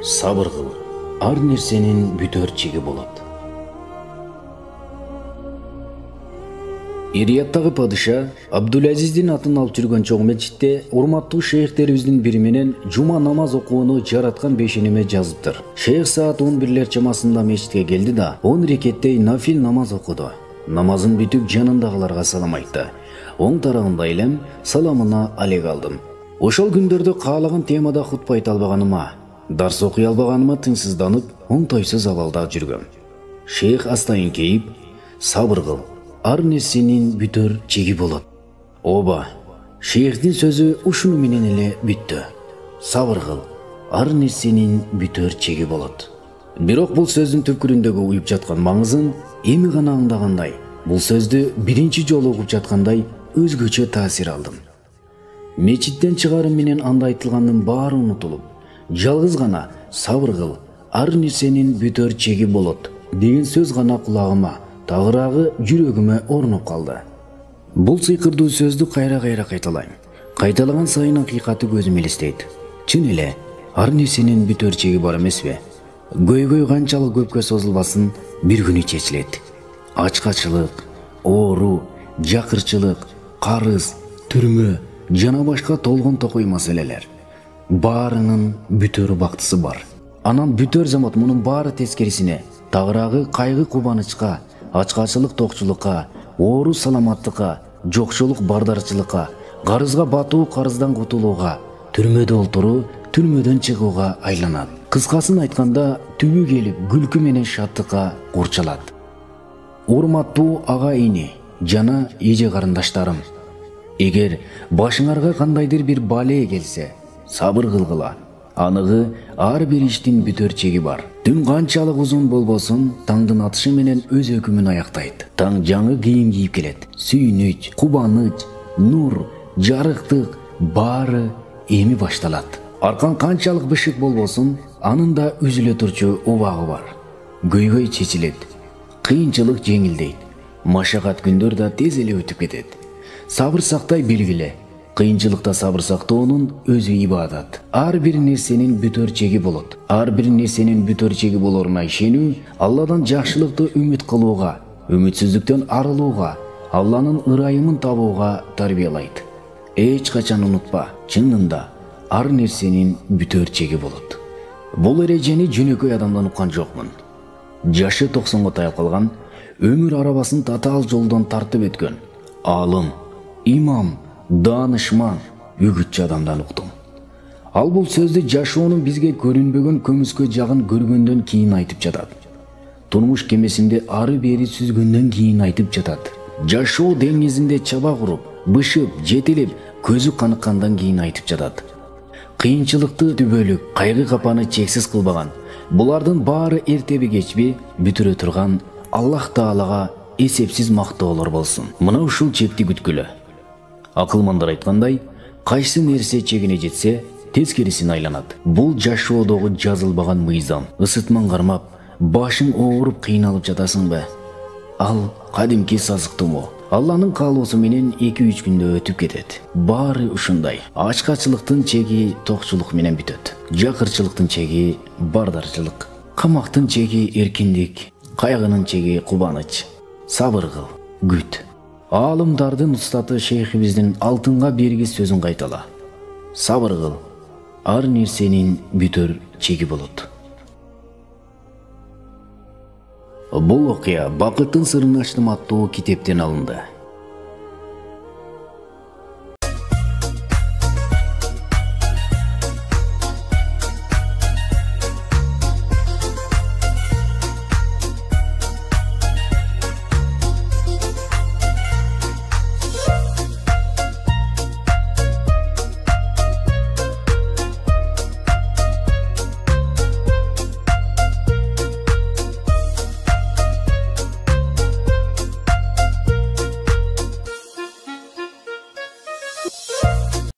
Сабыр кыл, ар нерсенин бүтөр чеги болот. Ирияттагы падыша Абдулазиздин атын алып жүргөн чоң мечитте урматтуу шейхтерибиздин бири менен жума намаз окууну жараткан бешениме жазыптыр. Шейх саат 11 чамасында мечитке келди да 10 рекеттей нафил намаз окуду. Намазын бүтүп жанындагыларга салам айтты. Оң тарагында элем саламына алек алдым. Ошол күндөрдө каалаган темада хутба айта албаганыма, дарс окуй албаганыма тынчсызданып, оңтойсуз абалда жүргөм. Шейх астайын кейип, сабыр кыл, ар нерсенин бүтөр чеги болот. Оба, шейхтин сөзү ушуну менен эле бүттү. Сабыр кыл, ар нерсенин бүтөр чеги болот. Бирок бул сөздүн түпкүрүндөгү уюп жаткан маңызын эми гана аңдагандай, бул сөздү биринчи жолу угуп жаткандай өзгөчө таасир алдым. Мечиттен чыгарым менен анда айтылгандын баары унутулуп, жалгыз гана сабыр кыл, ар нерсенин бүтөр чеги болот деген сөз гана кулагыма, тагыраагы жүрөгүмө орноп калды. Бул сыйкырдуу сөздү кайра кайталайм. Кайталаган сайын акыйкаты көзүм элестейт. Чын эле, ар нерсенин бүтөр чеги бар эмеспи? Көйгөй канчалык көпкө созулбасын, бир күнү чечилет. Ачкачылык, оору, жакырчылык, карыз, түрмө жана башка толгон токой маселелер. Баарынын бүтөр убактысы бар. Анан бүтөр замат мунун баары тескерисине, тагыраагы кайгы кубанычка, ачкачылык токчулукка, оору саламаттыкка, жокчулук бардарчылыкка, карызга батуу карыздан кутулууга, түрмөдө олтуруу түрмөдөн чыгууга айланат. Кыскасын айтканда, түбү келип күлкү менен шаттыкка курчалат. Урматтуу ага ини жана эже карындаштарым, эгер башыңарга кандайдыр бир балээ келсе, сабыр кылгыла. Аныгы ар бир иштин бүтөр чеги бар. Түн канчалык узун болбосун, таңдын атышы менен өз өкүмүн аяктайт. Таң жаңы кийим кийип келет. Сүйүнүч, кубаныч, нур, жарыктык баары эми башталат. Аркан канчалык бышык болбосун, анын да үзүлө турчу убагы бар. Көйгөй чечилет. Кыйынчылык жеңилдейт. Машакат күндөр да тез эле өтүп кетет. Сабыр сактай билгиле. Кыйынчылыкта сабыр сактоонун өзү ибадат. Ар бир нерсенин бүтөр чеги болот. Ар бир нерсенин бүтөр чеги болоруна ишенүү Алладан жакшылыкты үмүт кылууга, үмүтсүздүктөн арылууга, Алланын ырайымын табууга тарбиялайт. Эч качан унутпа, чынында ар нерсенин бүтөр чеги болот. Бул эрежени жөнөкөй адамдан уккан жокмун. Жашы 90го таяп калган, өмүр арабасын татаал жолдон тартып өткөн алым, имам, данышман, үгүтчү адамдан уктум. Ал бул сөздү жашоонун бизге көрүнбөгөн көмүскө жагын көргөндөн кийин айтып жатат. Турмуш кемесинде ары бери сүзгөндөн кийин айтып жатат. Жашоо деңизинде чаба куруп, бышып, жетилип, көзү каныккандан кийин айтып жатат. Кыйынчылыкты түбөлүк, кайгы капаны чексиз кылбаган, булардын баары эртеби кечпи бүтүрө турган Аллах Таалага эсепсиз мактоолор болсун. Мына ушул чекти күткүлө. Акылмандар айткандай, кайсы нерсе чегине жетсе, тескерисин айланат. Бул жашоодогу жазылбаган мыйзам. Ысытман кармап, башың ооруп кыйналып жатасыңбы? Ал кадимки сазыктуу. Алланын каалоосу менен 2-3 күндө өтүп кетет. Баары ушундай. Ачкачылыктын чеги токчулук менен бүтөт. Жакырчылыктын чеги бардарчылык. Камактын чеги эркиндик. Кайгынын чеги кубаныч. Сабыр кыл, күт. Аалымдардын устаты шейхибиздин алтынга бергис сөзүн кайтала. Сабыр кыл, ар нерсенин бүтөр чеги болот. Бул окуя Бакыттын сырын ачтым аттуу китептен алынды.